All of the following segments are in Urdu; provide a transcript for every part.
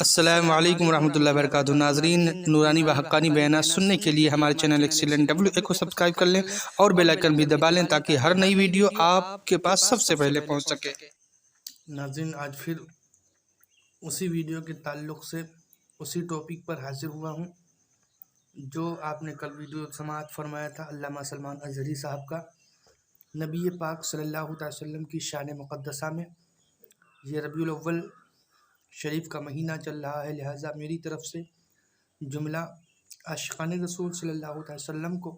السلام علیکم ورحمۃ اللہ وبرکاتہ۔ ناظرین، نورانی و حقانی بیانات سننے کے لیے ہمارے چینل ایکسیلنٹ WA کو سبسکرائب کر لیں اور بیل آئیکن بھی دبا لیں تاکہ ہر نئی ویڈیو آپ کے پاس سب سے پہلے پہنچ سکے۔ ناظرین، آج پھر اسی ویڈیو کے تعلق سے اسی ٹاپک پر حاضر ہوا ہوں جو آپ نے کل ویڈیو سماعت فرمایا تھا علامہ سلمان اظہری صاحب کا، نبی پاک صلی اللہ علیہ وسلم کی شان مقدسہ میں۔ یہ ربیع الاول شریف کا مہینہ چل رہا ہے، لہٰذا میری طرف سے جملہ عاشقان رسول صلی اللہ علیہ وسلم کو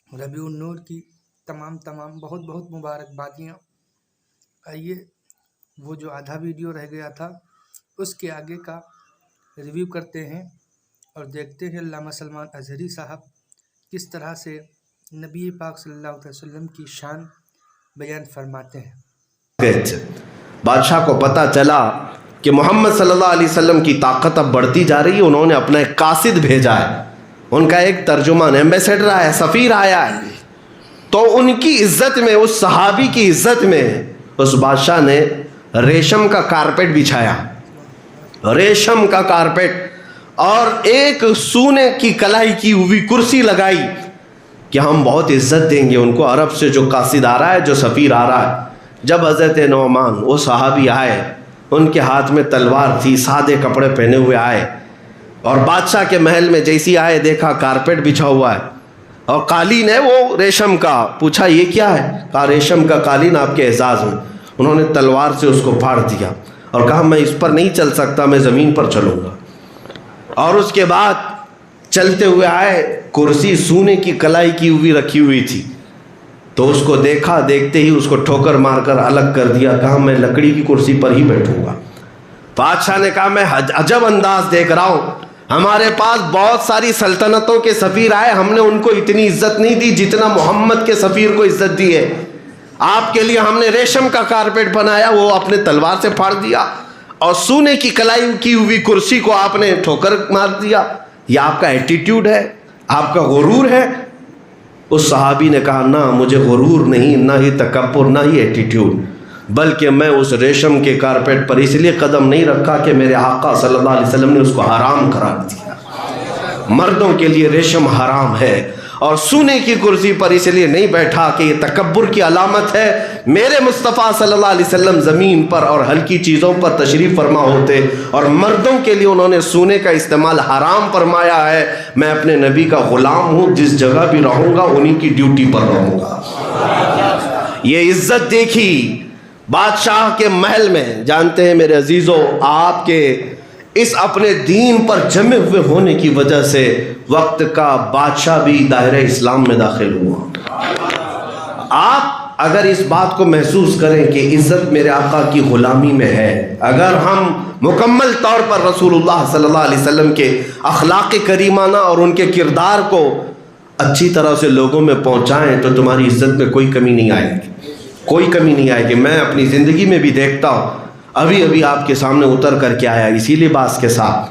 ربیع النور کی تمام بہت بہت مبارکبادیاں۔ آئیے وہ جو آدھا ویڈیو رہ گیا تھا اس کے آگے کا ریویو کرتے ہیں اور دیکھتے ہیں علامہ سلمان اظہری صاحب کس طرح سے نبی پاک صلی اللہ علیہ وسلم کی شان بیان فرماتے ہیں۔ بادشاہ کو پتہ چلا کہ محمد صلی اللہ علیہ وسلم کی طاقت اب بڑھتی جا رہی ہے، انہوں نے اپنا ایک قاصد بھیجا ہے، ان کا ایک ترجمان ایمبیسیڈر آیا ہے، سفیر آیا ہے، تو ان کی عزت میں، اس صحابی کی عزت میں اس بادشاہ نے ریشم کا کارپیٹ بچھایا، ریشم کا کارپیٹ، اور ایک سونے کی کلائی کی ہوئی کرسی لگائی کہ ہم بہت عزت دیں گے ان کو، عرب سے جو قاصد آ رہا ہے، جو سفیر آ رہا ہے۔ جب حضرت نعمان وہ صحابی آئے، ان کے ہاتھ میں تلوار تھی، سادے کپڑے پہنے ہوئے آئے، اور بادشاہ کے محل میں جیسی آئے دیکھا کارپیٹ بچھا ہوا ہے اور قالین ہے وہ ریشم کا۔ پوچھا یہ کیا ہے؟ کہا ریشم کا قالین آپ کے اعزاز میں۔ انہوں نے تلوار سے اس کو پھاڑ دیا اور کہا میں اس پر نہیں چل سکتا، میں زمین پر چلوں گا۔ اور اس کے بعد چلتے ہوئے آئے، کرسی سونے کی کلائی کی ہوئی رکھی ہوئی تھی، تو اس کو دیکھا، دیکھتے ہی اس کو ٹھوکر مار کر الگ کر دیا، کہا میں لکڑی کی کرسی پر ہی بیٹھوں گا۔ بادشاہ نے کہا میں عجب انداز دیکھ رہا ہوں، ہمارے پاس بہت ساری سلطنتوں کے سفیر آئے، ہم نے ان کو اتنی عزت نہیں دی جتنا محمد کے سفیر کو عزت دی ہے۔ آپ کے لیے ہم نے ریشم کا کارپیٹ بنایا، وہ اپنے تلوار سے پھاڑ دیا، اور سونے کی کلائی کی ہوئی کرسی کو آپ نے ٹھوکر مار دیا۔ یہ آپ کا ایٹیٹیوڈ ہے، آپ کا غرور ہے؟ اس صحابی نے کہا نہ، مجھے غرور نہیں، نہ ہی تکبر، نہ ہی ایٹیٹیوڈ، بلکہ میں اس ریشم کے کارپیٹ پر اس لیے قدم نہیں رکھا کہ میرے آقا صلی اللہ علیہ وسلم نے اس کو حرام قرار دیا۔ مردوں کے لیے ریشم حرام ہے، اور سونے کی کرسی پر اس لیے نہیں بیٹھا کہ یہ تکبر کی علامت ہے۔ میرے مصطفیٰ صلی اللہ علیہ وسلم زمین پر اور ہلکی چیزوں پر تشریف فرما ہوتے، اور مردوں کے لیے انہوں نے سونے کا استعمال حرام فرمایا ہے۔ میں اپنے نبی کا غلام ہوں، جس جگہ بھی رہوں گا انہی کی ڈیوٹی پر رہوں گا۔ یہ عزت دیکھی بادشاہ کے محل میں۔ جانتے ہیں میرے عزیزو، آپ کے اس اپنے دین پر جمے ہوئے ہونے کی وجہ سے وقت کا بادشاہ بھی دائرہ اسلام میں داخل ہوا۔ آپ اگر اس بات کو محسوس کریں کہ عزت میرے آقا کی غلامی میں ہے، اگر ہم مکمل طور پر رسول اللہ صلی اللہ علیہ وسلم کے اخلاق کریمانہ اور ان کے کردار کو اچھی طرح سے لوگوں میں پہنچائیں تو تمہاری عزت میں کوئی کمی نہیں آئے گی، کوئی کمی نہیں آئے گی۔ میں اپنی زندگی میں بھی دیکھتا ہوں، ابھی آپ کے سامنے اتر کر کے آیا اسی لباس کے ساتھ۔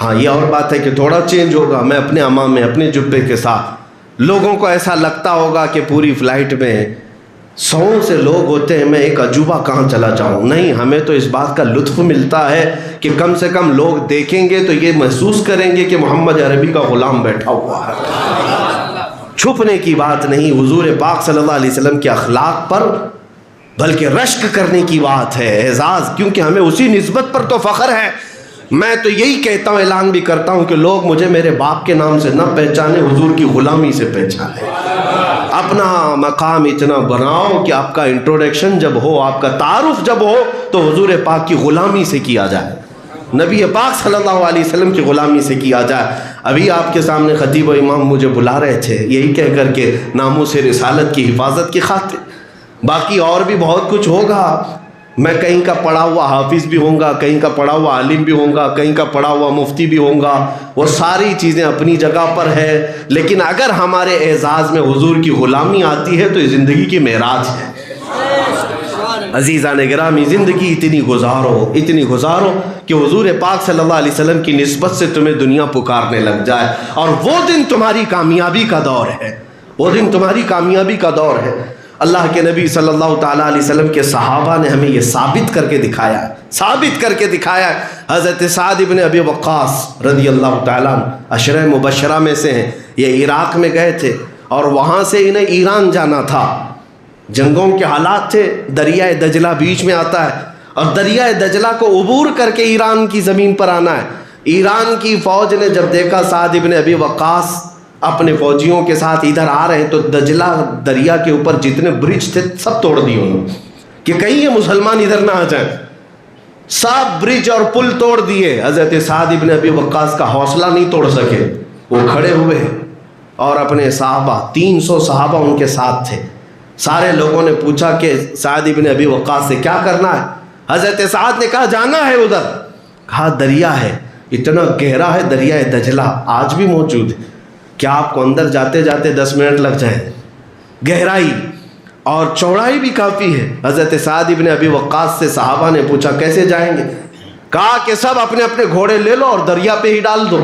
ہاں، یہ اور بات ہے کہ تھوڑا چینج ہوگا، میں اپنے عمام میں، اپنے جبے کے ساتھ۔ لوگوں کو ایسا لگتا ہوگا کہ پوری فلائٹ میں 100 سے لوگ ہوتے ہیں، میں ایک عجوبہ کہاں چلا جاؤں۔ نہیں، ہمیں تو اس بات کا لطف ملتا ہے کہ کم سے کم لوگ دیکھیں گے تو یہ محسوس کریں گے کہ محمد عربی کا غلام بیٹھا ہوا ہے۔ چھپنے کی بات نہیں، حضور پاک صلی اللہ علیہ وسلم کے اخلاق پر بلکہ رشک کرنے کی بات ہے، اعزاز، کیونکہ ہمیں اسی نسبت پر تو فخر ہے۔ میں تو یہی کہتا ہوں، اعلان بھی کرتا ہوں کہ لوگ مجھے میرے باپ کے نام سے نہ پہچانے، حضور کی غلامی سے پہچانے۔ اپنا مقام اتنا بناؤ کہ آپ کا انٹروڈکشن جب ہو، آپ کا تعارف جب ہو تو حضور پاک کی غلامی سے کیا جائے، نبی پاک صلی اللہ علیہ وسلم کی غلامی سے کیا جائے۔ ابھی آپ کے سامنے خطیب و امام مجھے بلا رہے تھے یہی کہہ کر کے ناموس رسالت کی حفاظت کی خاطر۔ باقی اور بھی بہت کچھ ہوگا، میں کہیں کا پڑھا ہوا حافظ بھی ہوں گا، کہیں کا پڑھا ہوا عالم بھی ہوں گا، کہیں کا پڑھا ہوا مفتی بھی ہوں گا، وہ ساری چیزیں اپنی جگہ پر ہے، لیکن اگر ہمارے اعزاز میں حضور کی غلامی آتی ہے تو یہ زندگی کی معراج ہے۔ عزیزان گرامی، زندگی اتنی گزارو کہ حضور پاک صلی اللہ علیہ وسلم کی نسبت سے تمہیں دنیا پکارنے لگ جائے، اور وہ دن تمہاری کامیابی کا دور ہے، وہ دن تمہاری کامیابی کا دور ہے۔ اللہ کے نبی صلی اللہ تعالیٰ علیہ وسلم کے صحابہ نے ہمیں یہ ثابت کر کے دکھایا ہے، حضرت سعد ابن ابی وقاص رضی اللہ تعالیٰ عشرہ مبشرہ میں سے ہیں. یہ عراق میں گئے تھے اور وہاں سے انہیں ایران جانا تھا. جنگوں کے حالات تھے, دریائے دجلہ بیچ میں آتا ہے اور دریائے دجلہ کو عبور کر کے ایران کی زمین پر آنا ہے. ایران کی فوج نے جب دیکھا سعد ابن ابی وقاص اپنے فوجیوں کے ساتھ ادھر آ رہے ہیں تو دجلہ دریا کے اوپر جتنے برج تھے سب توڑ دیے انہوں نے کہ کہیں یہ مسلمان ادھر نہ آ جائیں. سب برج اور پل توڑ دیے. حضرت سعد ابن ابی وقاص کا حوصلہ نہیں توڑ سکے, وہ کھڑے ہوئے اور اپنے صحابہ 300 صحابہ ان کے ساتھ تھے. سارے لوگوں نے پوچھا کہ سعد ابن ابی وقاص سے کیا کرنا ہے. حضرت سعد نے کہا جانا ہے ادھر. کہا دریا ہے, اتنا گہرا ہے دریائے دجلہ, آج بھی موجود ہے, کیا آپ کو اندر جاتے جاتے 10 منٹ لگ جائیں. گہرائی اور چوڑائی بھی کافی ہے. حضرت سعد ابن ابی وقاص سے صحابہ نے پوچھا کیسے جائیں گے. کہا کہ سب اپنے اپنے گھوڑے لے لو اور دریا پہ ہی ڈال دو,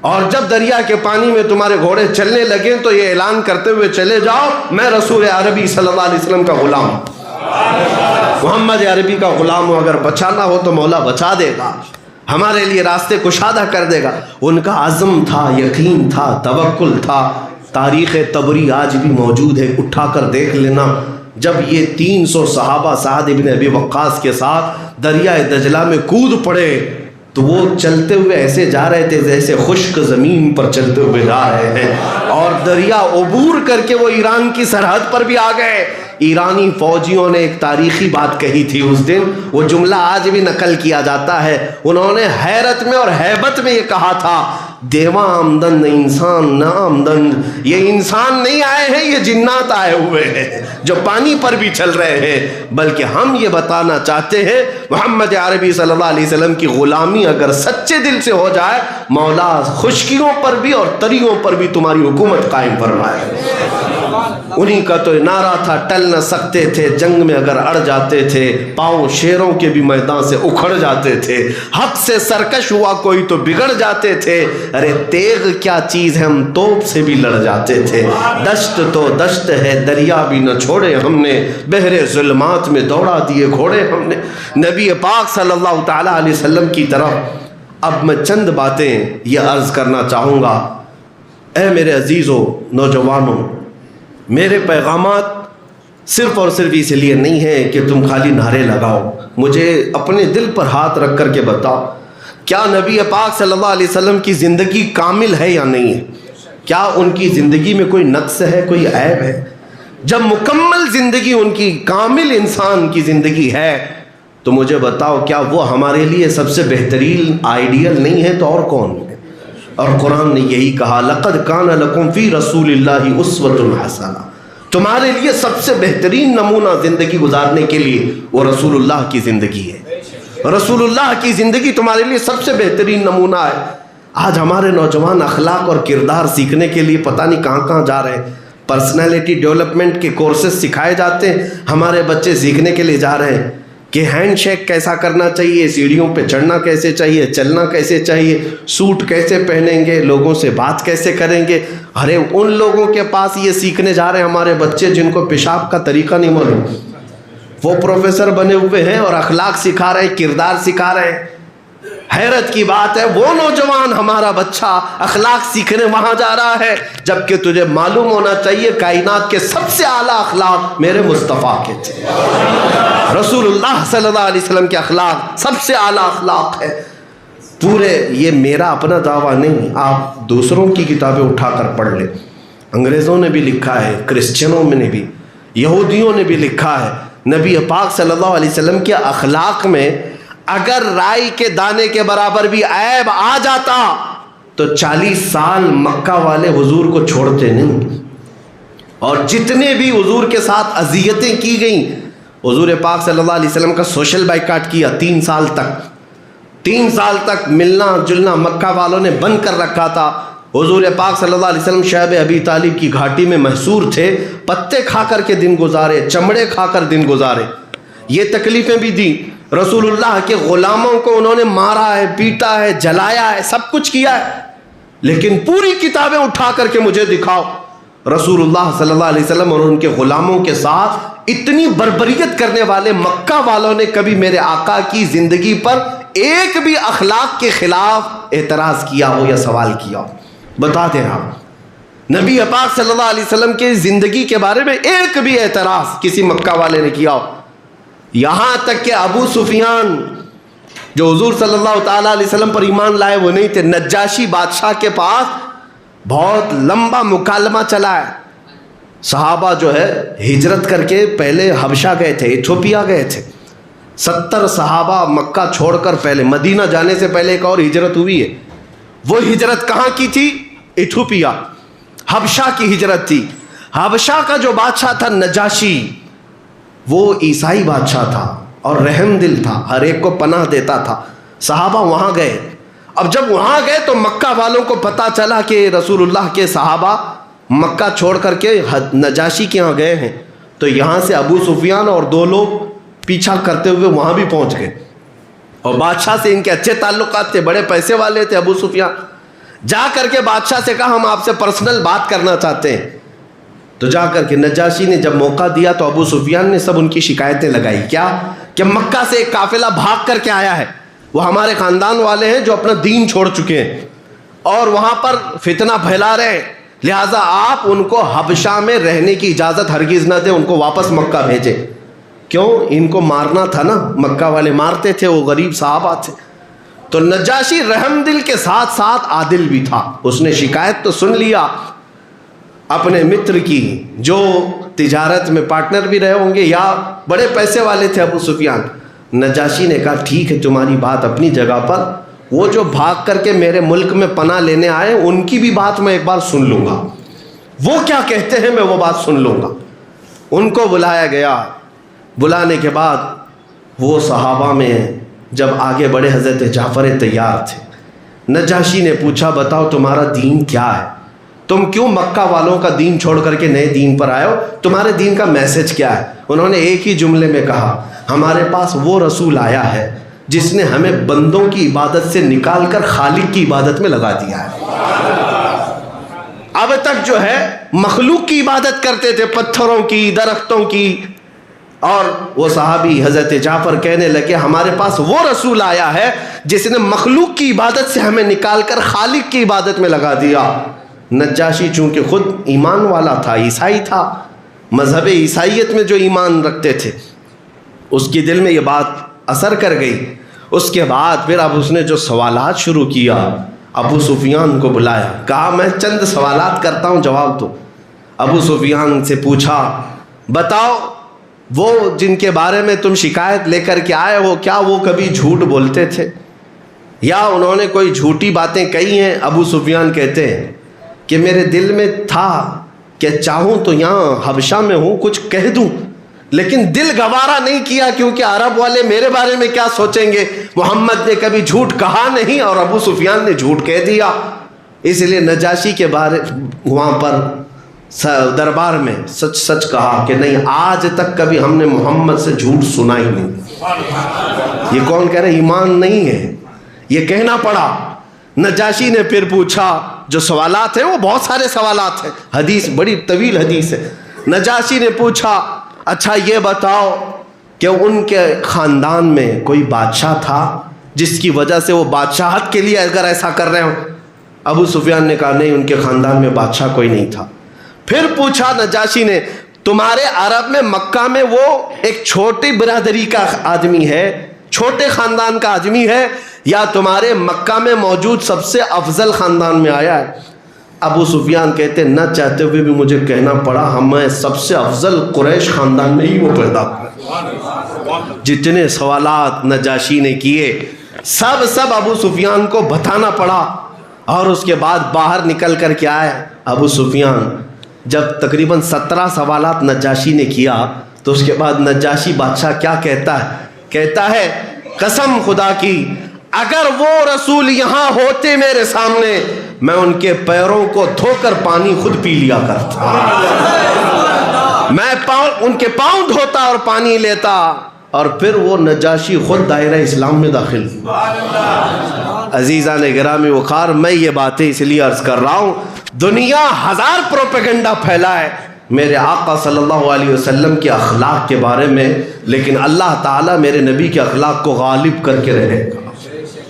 اور جب دریا کے پانی میں تمہارے گھوڑے چلنے لگیں تو یہ اعلان کرتے ہوئے چلے جاؤ میں رسول عربی صلی اللہ علیہ وسلم کا غلام ہوں, محمد عربی کا غلام ہوں, اگر بچانا ہو تو مولا بچا دے گا, ہمارے لیے راستے کشادہ کر دے گا. ان کا عزم تھا, یقین تھا, توکل تھا. تاریخ طبری آج بھی موجود ہے, اٹھا کر دیکھ لینا. جب یہ 300 صحابہ سعد ابن ابی وقاص کے ساتھ دریائے دجلہ میں کود پڑے تو وہ چلتے ہوئے ایسے جا رہے تھے جیسے خشک زمین پر چلتے ہوئے جا رہے ہیں, اور دریا عبور کر کے وہ ایران کی سرحد پر بھی آ گئے. ایرانی فوجیوں نے ایک تاریخی بات کہی تھی اس دن, وہ جملہ آج بھی نقل کیا جاتا ہے. انہوں نے حیرت میں اور ہیبت میں یہ کہا تھا دیواں آمدن انسان نہ آمدن, یہ انسان نہیں آئے ہیں, یہ جنات آئے ہوئے ہیں جو پانی پر بھی چل رہے ہیں. بلکہ ہم یہ بتانا چاہتے ہیں محمد عربی صلی اللہ علیہ وسلم کی غلامی اگر سچے دل سے ہو جائے, مولا خشکیوں پر بھی اور تریوں پر بھی تمہاری حکومت قائم فرمائے. انہی کا تو نعرہ تھا ٹل نہ سکتے تھے, جنگ میں اگر اڑ جاتے تھے پاؤں شیروں کے بھی میدان سے اکھڑ جاتے تھے, حق سے سرکش ہوا کوئی تو بگڑ جاتے تھے, ارے تیغ کیا چیز ہے ہم توپ سے بھی لڑ جاتے تھے. دشت تو دشت ہے دریا بھی نہ چھوڑے ہم نے, بحر ظلمات میں دوڑا دیے گھوڑے ہم نے. نبی پاک صلی اللہ تعالیٰ علیہ وسلم کی طرف اب میں چند باتیں یہ عرض کرنا چاہوں گا. اے میرے عزیزو نوجوانوں, میرے پیغامات صرف اور صرف اس لیے نہیں ہیں کہ تم خالی نعرے لگاؤ. مجھے اپنے دل پر ہاتھ رکھ کر کے بتاؤ کیا نبی پاک صلی اللہ علیہ وسلم کی زندگی کامل ہے یا نہیں ہے, کیا ان کی زندگی میں کوئی نقص ہے, کوئی عیب ہے. جب مکمل زندگی ان کی کامل انسان کی زندگی ہے تو مجھے بتاؤ کیا وہ ہمارے لیے سب سے بہترین آئیڈیل نہیں ہے تو اور کون ہے. اور قرآن نے یہی کہا لقد کان لکم فی رسول اللہ اسوۃ حسنہ, تمہارے لیے سب سے بہترین نمونہ زندگی گزارنے کے لیے وہ رسول اللہ کی زندگی ہے. رسول اللہ کی زندگی تمہارے لیے سب سے بہترین نمونہ ہے. آج ہمارے نوجوان اخلاق اور کردار سیکھنے کے لیے پتہ نہیں کہاں کہاں جا رہے ہیں. پرسنالٹی ڈیولپمنٹ کے کورسز سکھائے جاتے ہیں, ہمارے بچے سیکھنے کے لیے جا رہے ہیں کہ ہینڈ شیک کیسا کرنا چاہیے, سیڑھیوں پہ چڑھنا کیسے چاہیے, چلنا کیسے چاہیے, سوٹ کیسے پہنیں گے, لوگوں سے بات کیسے کریں گے. ارے ان لوگوں کے پاس یہ سیکھنے جا رہے ہیں ہمارے بچے جن کو پیشاب کا طریقہ نہیں معلوم, وہ پروفیسر بنے ہوئے ہیں اور اخلاق سکھا رہے ہیں, کردار سکھا رہے ہیں. حیرت کی بات ہے وہ نوجوان ہمارا بچہ اخلاق سیکھنے وہاں جا رہا ہے, جبکہ تجھے معلوم ہونا چاہیے کائنات کے سب سے اعلیٰ اخلاق میرے مصطفیٰ کے تھے. رسول اللہ صلی اللہ علیہ وسلم کے اخلاق سب سے اعلیٰ اخلاق ہے. پورے یہ میرا اپنا دعویٰ نہیں, آپ دوسروں کی کتابیں اٹھا کر پڑھ لیں. انگریزوں نے بھی لکھا ہے, کرسچنوں میں نے بھی, یہودیوں نے بھی لکھا ہے. نبی پاک صلی اللہ علیہ وسلم کے اخلاق میں اگر رائی کے دانے کے برابر بھی عیب آ جاتا تو 40 سال مکہ والے حضور کو چھوڑتے نہیں, اور جتنے بھی حضور کے ساتھ اذیتیں کی گئیں حضور پاک صلی اللہ علیہ وسلم کا سوشل بائیکاٹ کیا 3 سال تک ملنا جلنا مکہ والوں نے بند کر رکھا تھا. حضور پاک صلی اللہ علیہ وسلم شعب ابی طالب کی گھاٹی میں محصور تھے, پتے کھا کر کے دن گزارے, چمڑے کھا کر دن گزارے. یہ تکلیفیں بھی دی. رسول اللہ کے غلاموں کو انہوں نے مارا ہے, پیٹا ہے, جلایا ہے, سب کچھ کیا ہے, لیکن پوری کتابیں اٹھا کر کے مجھے دکھاؤ رسول اللہ صلی اللہ علیہ وسلم اور ان کے غلاموں کے ساتھ اتنی بربریت کرنے والے مکہ والوں نے کبھی میرے آقا کی زندگی پر ایک بھی اخلاق کے خلاف اعتراض کیا ہو یا سوال کیا ہو؟ بتا دیں آپ، نبی پاک صلی اللہ علیہ وسلم کی زندگی کے بارے میں ایک بھی اعتراض کسی مکہ والے نے کیا ہو؟ یہاں تک کہ ابو سفیان جو حضور صلی اللہ تعالیٰ علیہ وسلم پر ایمان لائے وہ نہیں تھے، نجاشی بادشاہ کے پاس بہت لمبا مکالمہ چلا ہے۔ صحابہ جو ہے ہجرت کر کے پہلے حبشہ گئے تھے، ایتھوپیا گئے تھے۔ 70 صحابہ مکہ چھوڑ کر پہلے مدینہ جانے سے پہلے ایک اور ہجرت ہوئی ہے۔ وہ ہجرت کہاں کی تھی؟ ایتھوپیا، حبشہ کی ہجرت تھی۔ حبشہ کا جو بادشاہ تھا نجاشی، وہ عیسائی بادشاہ تھا اور رحم دل تھا، ہر ایک کو پناہ دیتا تھا۔ صحابہ وہاں گئے۔ اب جب وہاں گئے تو مکہ والوں کو پتہ چلا کہ رسول اللہ کے صحابہ مکہ چھوڑ کر کے نجاشی کے یہاں گئے ہیں، تو یہاں سے ابو سفیان اور 2 لوگ پیچھا کرتے ہوئے وہاں بھی پہنچ گئے، اور بادشاہ سے ان کے اچھے تعلقات تھے، بڑے پیسے والے تھے ابو سفیان۔ جا کر کے بادشاہ سے کہا ہم آپ سے پرسنل بات کرنا چاہتے ہیں۔ تو جا کر کے نجاشی نے جب موقع دیا تو ابو سفیان نے سب ان کی شکایتیں لگائی، کیا کہ مکہ سے ایک قافلہ بھاگ کر کے آیا ہے، وہ ہمارے خاندان والے ہیں جو اپنا دین چھوڑ چکے ہیں اور وہاں پر فتنہ پھیلا رہے ہیں، لہٰذا آپ ان کو حبشہ میں رہنے کی اجازت ہرگز نہ دیں، ان کو واپس مکہ بھیجیں۔ کیوں؟ ان کو مارنا تھا نا، مکہ والے مارتے تھے، وہ غریب صحابہ تھے۔ تو نجاشی رحم دل کے ساتھ ساتھ عادل بھی تھا، اس نے شکایت تو سن لیا اپنے متر کی جو تجارت میں پارٹنر بھی رہے ہوں گے یا بڑے پیسے والے تھے ابو سفیان۔ نجاشی نے کہا ٹھیک ہے تمہاری بات اپنی جگہ پر، وہ جو بھاگ کر کے میرے ملک میں پناہ لینے آئے ان کی بھی بات میں ایک بار سن لوں گا، وہ کیا کہتے ہیں میں وہ بات سن لوں گا۔ ان کو بلایا گیا، بلانے کے بعد وہ صحابہ میں جب آگے بڑے حضرت جعفر تیار تھے۔ نجاشی نے پوچھا بتاؤ تمہارا دین کیا ہے، تم کیوں مکہ والوں کا دین چھوڑ کر کے نئے دین پر آئے ہو، تمہارے دین کا میسج کیا ہے؟ انہوں نے ایک ہی جملے میں کہا ہمارے پاس وہ رسول آیا ہے جس نے ہمیں بندوں کی عبادت سے نکال کر خالق کی عبادت میں لگا دیا ہے۔ اب تک جو ہے مخلوق کی عبادت کرتے تھے، پتھروں کی، درختوں کی، اور وہ صحابی حضرت جعفر کہنے لگے ہمارے پاس وہ رسول آیا ہے جس نے مخلوق کی عبادت سے ہمیں نکال کر خالق کی عبادت میں لگا دیا۔ نجاشی چونکہ خود ایمان والا تھا، عیسائی تھا، مذہب عیسائیت میں جو ایمان رکھتے تھے، اس کی دل میں یہ بات اثر کر گئی۔ اس کے بعد پھر اب اس نے جو سوالات شروع کیا، ابو سفیان کو بلایا، کہا میں چند سوالات کرتا ہوں جواب دو۔ ابو سفیان سے پوچھا بتاؤ وہ جن کے بارے میں تم شکایت لے کر کے آئے ہو کیا وہ کبھی جھوٹ بولتے تھے یا انہوں نے کوئی جھوٹی باتیں کہی ہیں؟ ابو سفیان کہتے ہیں کہ میرے دل میں تھا کہ چاہوں تو یہاں حبشہ میں ہوں کچھ کہہ دوں، لیکن دل گوارا نہیں کیا کیونکہ عرب والے میرے بارے میں کیا سوچیں گے، محمد نے کبھی جھوٹ کہا نہیں اور ابو سفیان نے جھوٹ کہہ دیا۔ اس لیے نجاشی کے بارے وہاں پر دربار میں سچ سچ کہا کہ نہیں آج تک کبھی ہم نے محمد سے جھوٹ سنا ہی نہیں۔ یہ کون کہہ رہے ایمان نہیں ہے، یہ کہنا پڑا۔ نجاشی نے پھر پوچھا، جو سوالات ہیں وہ بہت سارے سوالات ہیں، حدیث بڑی طویل حدیث ہے۔ نجاشی نے پوچھا اچھا یہ بتاؤ کہ ان کے خاندان میں کوئی بادشاہ تھا جس کی وجہ سے وہ بادشاہت کے لیے اگر ایسا کر رہے ہوں؟ ابو سفیان نے کہا نہیں ان کے خاندان میں بادشاہ کوئی نہیں تھا۔ پھر پوچھا نجاشی نے تمہارے عرب میں مکہ میں وہ ایک چھوٹی برادری کا آدمی ہے، چھوٹے خاندان کا آدمی ہے یا تمہارے مکہ میں موجود سب سے افضل خاندان میں آیا ہے؟ ابو سفیان کہتے نہ چاہتے ہوئے بھی مجھے کہنا پڑا ہمیں سب سے افضل قریش خاندان میں ہی وہ پیدا ہوئے۔ جتنے سوالات نجاشی نے کیے سب ابو سفیان کو بتانا پڑا، اور اس کے بعد باہر نکل کر کے آئے ابو سفیان۔ جب تقریباً 17 سوالات نجاشی نے کیا تو اس کے بعد نجاشی بادشاہ کیا کہتا ہے؟ کہتا ہے قسم خدا کی اگر وہ رسول یہاں ہوتے میرے سامنے میں ان کے پیروں کو دھو کر پانی خود پی لیا کرتا، میں ان کے پاؤں دھوتا اور پانی لیتا، اور پھر وہ نجاشی خود دائرہ اسلام میں داخل۔ عزیزان گرامی وقار، میں یہ باتیں اس لیے عرض کر رہا ہوں، دنیا ہزار پروپیگنڈا پھیلائے میرے آقا صلی اللہ علیہ وسلم کے اخلاق کے بارے میں، لیکن اللہ تعالیٰ میرے نبی کے اخلاق کو غالب کر کے رہے گا۔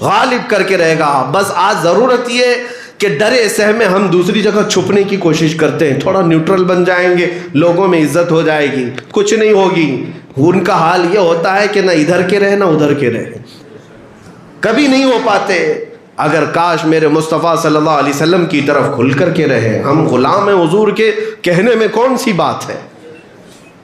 غالب کر کے رہے گا. بس آج ضرورت یہ کہ ڈرے سہمے ہم دوسری جگہ چھپنے کی کوشش کرتے ہیں, تھوڑا نیوٹرل بن جائیں گے, لوگوں میں عزت ہو جائے گی, کچھ نہیں ہوگی. ان کا حال یہ ہوتا ہے کہ نہ ادھر کے رہے نہ ادھر کے رہے, کبھی نہیں ہو پاتے. اگر کاش میرے مصطفیٰ صلی اللہ علیہ وسلم کی طرف کھل کر کے رہے. ہم غلام ہیں حضور کے, کہنے میں کون سی بات ہے,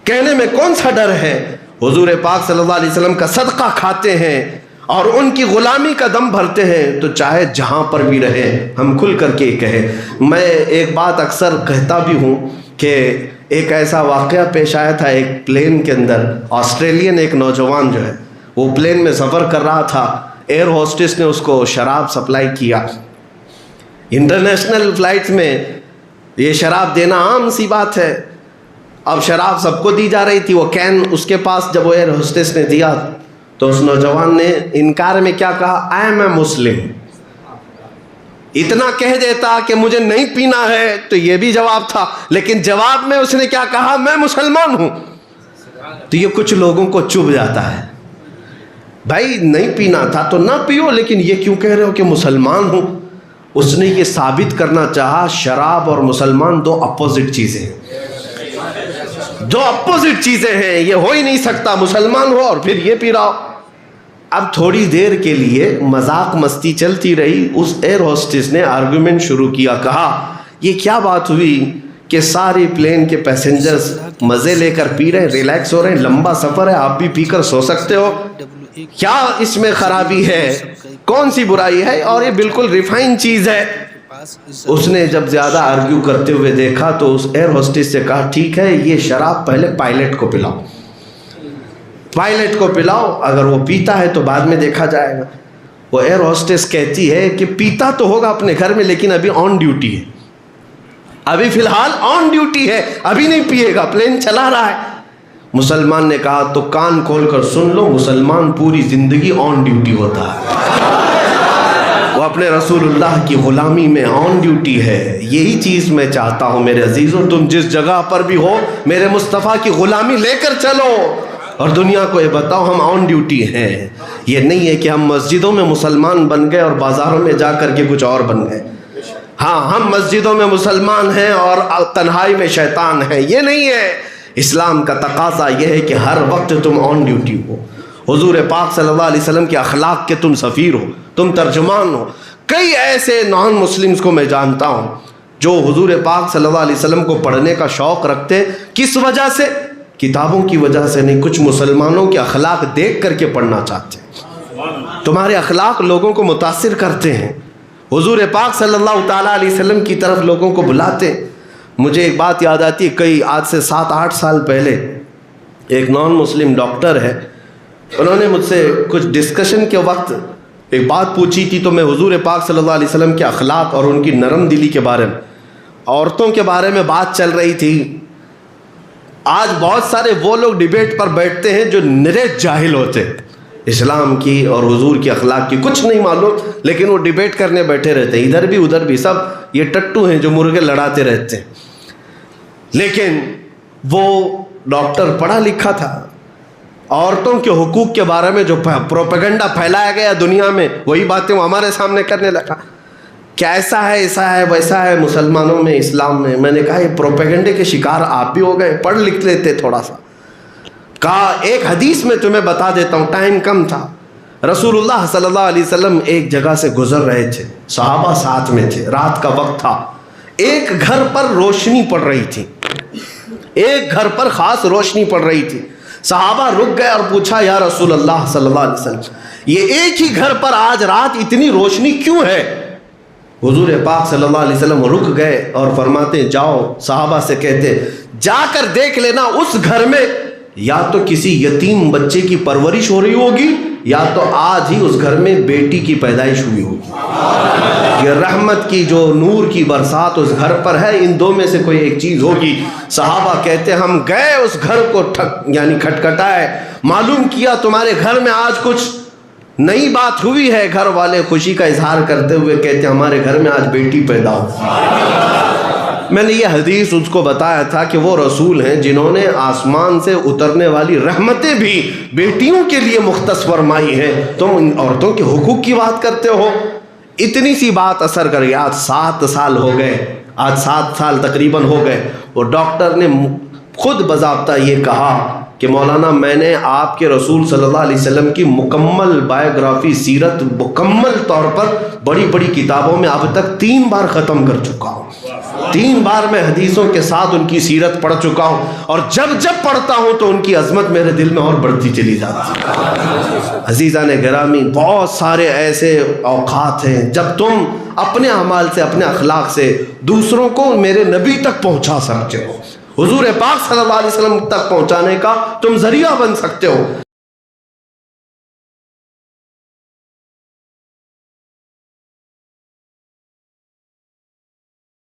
کہنے میں کون سا ڈر ہے. حضور پاک صلی اللہ علیہ وسلم کا صدقہ کھاتے ہیں اور ان کی غلامی کا دم بھرتے ہیں, تو چاہے جہاں پر بھی رہے ہم کھل کر کے کہیں. میں ایک بات اکثر کہتا بھی ہوں کہ ایک ایسا واقعہ پیش آیا تھا ایک پلین کے اندر. آسٹریلین ایک نوجوان جو ہے وہ پلین میں سفر کر رہا تھا, ایئر ہوسٹس نے اس کو شراب سپلائی کیا. انٹرنیشنل فلائٹس میں یہ شراب دینا عام سی بات ہے. اب شراب سب کو دی جا رہی تھی, وہ کین اس کے پاس جب وہ ایئر ہوسٹس نے دیا تو اس نوجوان نے انکار میں کیا کہا, آئی ایم اے مسلم. اتنا کہہ دیتا کہ مجھے نہیں پینا ہے تو یہ بھی جواب تھا, لیکن جواب میں اس نے کیا کہا, میں مسلمان ہوں. تو یہ کچھ لوگوں کو چبھ جاتا ہے, بھائی نہیں پینا تھا تو نہ پیو, لیکن یہ کیوں کہہ رہے ہو کہ مسلمان ہوں. اس نے یہ ثابت کرنا چاہا شراب اور مسلمان دو اپوزٹ چیزیں ہیں, دو اپوزٹ چیزیں ہیں, یہ ہو ہی نہیں سکتا مسلمان ہو اور پھر یہ پی رہا ہو. اب تھوڑی دیر کے لیے مذاق مستی چلتی رہی. اس ایئر ہوسٹس نے آرگومنٹ شروع کیا, کہا یہ کیا بات ہوئی کہ ساری پلین کے پیسنجرز مزے لے کر پی رہے ہیں, ریلیکس ہو رہے ہیں, لمبا سفر ہے, آپ بھی پی کر سو سکتے ہو, کیا اس میں خرابی ہے, کون سی برائی ہے, اور یہ بالکل ریفائن چیز ہے. اس نے جب زیادہ آرگیو کرتے ہوئے دیکھا تو اس ایئر ہوسٹس سے کہا, ٹھیک ہے یہ شراب پہلے پائلٹ کو پلاؤ, پائلٹ کو پلاؤ, اگر وہ پیتا ہے تو بعد میں دیکھا جائے گا. وہ ایئر ہوسٹس کہتی ہے کہ پیتا تو ہوگا اپنے گھر میں, لیکن ابھی آن ڈیوٹی ہے, ابھی فی الحال آن ڈیوٹی ہے, ابھی نہیں پیے گا, پلین چلا رہا ہے. مسلمان نے کہا تو کان کھول کر سن لو, مسلمان پوری زندگی آن ڈیوٹی ہوتا ہے, وہ اپنے رسول اللہ کی غلامی میں آن ڈیوٹی ہے. یہی چیز میں چاہتا ہوں میرے عزیزوں, تم جس جگہ پر بھی ہو میرے مصطفیٰ کی غلامی لے کر چلو اور دنیا کو یہ بتاؤ ہم آن ڈیوٹی ہیں. یہ نہیں ہے کہ ہم مسجدوں میں مسلمان بن گئے اور بازاروں میں جا کر کے کچھ اور بن گئے. ہاں ہم مسجدوں میں مسلمان ہیں اور تنہائی میں شیطان ہیں, یہ نہیں ہے. اسلام کا تقاضا یہ ہے کہ ہر وقت تم آن ڈیوٹی ہو. حضور پاک صلی اللہ علیہ وسلم کے اخلاق کے تم سفیر ہو, تم ترجمان ہو. کئی ایسے نان مسلمز کو میں جانتا ہوں جو حضور پاک صلی اللہ علیہ وسلم کو پڑھنے کا شوق رکھتے. کس وجہ سے؟ کتابوں کی وجہ سے نہیں, کچھ مسلمانوں کے اخلاق دیکھ کر کے پڑھنا چاہتے ہیں. تمہارے اخلاق لوگوں کو متاثر کرتے ہیں, حضور پاک صلی اللہ تعالیٰ علیہ وسلم کی طرف لوگوں کو بلاتے. مجھے ایک بات یاد آتی ہے, کئی آج سے 7-8 سال پہلے ایک نان مسلم ڈاکٹر ہے, انہوں نے مجھ سے کچھ ڈسکشن کے وقت ایک بات پوچھی تھی. تو میں حضور پاک صلی اللہ علیہ وسلم کے اخلاق اور ان کی نرم دلی کے بارے میں, عورتوں کے بارے میں بات چل رہی تھی. آج بہت سارے وہ لوگ ڈیبیٹ پر بیٹھتے ہیں جو نرے جاہل ہوتے ہیں, اسلام کی اور حضور کی اخلاق کی کچھ نہیں معلوم, لیکن وہ ڈیبیٹ کرنے بیٹھے رہتے ہیں, ادھر بھی ادھر بھی, سب یہ ٹٹو ہیں جو مرغے لڑاتے رہتے ہیں. لیکن وہ ڈاکٹر پڑھا لکھا تھا, عورتوں کے حقوق کے بارے میں جو پروپیگنڈا پھیلایا گیا دنیا میں وہی باتیں وہ ہمارے سامنے کرنے لگا. کیا ایسا ہے, ایسا ہے, ویسا ہے مسلمانوں میں, اسلام میں. میں نے کہا یہ پروپیگنڈے کے شکار آپ بھی ہو گئے, پڑھ لکھ لیتے تھوڑا سا. کہا ایک حدیث میں تمہیں بتا دیتا ہوں, ٹائم کم تھا. رسول اللہ صلی اللہ علیہ وسلم ایک جگہ سے گزر رہے تھے, صحابہ ساتھ میں تھے, رات کا وقت تھا. ایک گھر پر روشنی پڑ رہی تھی, ایک گھر پر خاص روشنی پڑ رہی تھی. صحابہ رک گئے اور پوچھا یا رسول اللہ صلی اللہ علیہ وسلم, یہ ایک ہی گھر پر آج رات اتنی روشنی کیوں ہے؟ حضور پاک صلی اللہ علیہ وسلم رک گئے اور فرماتے جاؤ, صحابہ سے کہتے جا کر دیکھ لینا اس گھر میں یا تو کسی یتیم بچے کی پرورش ہو رہی ہوگی یا تو آج ہی اس گھر میں بیٹی کی پیدائش ہوئی ہوگی. یہ رحمت کی جو نور کی برسات اس گھر پر ہے, ان دو میں سے کوئی ایک چیز ہوگی. صحابہ کہتے ہم گئے اس گھر کو کھٹکھٹائے, معلوم کیا تمہارے گھر میں آج کچھ نئی بات ہوئی ہے. گھر والے خوشی کا اظہار کرتے ہوئے کہتے ہمارے گھر میں آج بیٹی پیدا ہو. میں نے یہ حدیث اس کو بتایا تھا کہ وہ رسول ہیں جنہوں نے آسمان سے اترنے والی رحمتیں بھی بیٹیوں کے لیے مختص فرمائی ہیں، تم ان عورتوں کے حقوق کی بات کرتے ہو۔ اتنی سی بات اثر کر گئی۔ آج 7 سال ہو گئے، آج 7 سال تقریباً ہو گئے، وہ ڈاکٹر نے خود باضابطہ یہ کہا کہ مولانا میں نے آپ کے رسول صلی اللہ علیہ وسلم کی مکمل بایوگرافی، سیرت مکمل طور پر بڑی بڑی کتابوں میں اب تک 3 بار ختم کر چکا ہوں، 3 بار میں حدیثوں کے ساتھ ان کی سیرت پڑھ چکا ہوں، اور جب پڑھتا ہوں تو ان کی عظمت میرے دل میں اور بڑھتی چلی جاتی ہے۔ عزیزان گرامی، بہت سارے ایسے اوقات ہیں جب تم اپنے اعمال سے، اپنے اخلاق سے دوسروں کو میرے نبی تک پہنچا سکتے ہو، حضور پاک صلی اللہ علیہ وسلم تک پہنچانے کا تم ذریعہ بن سکتے ہو۔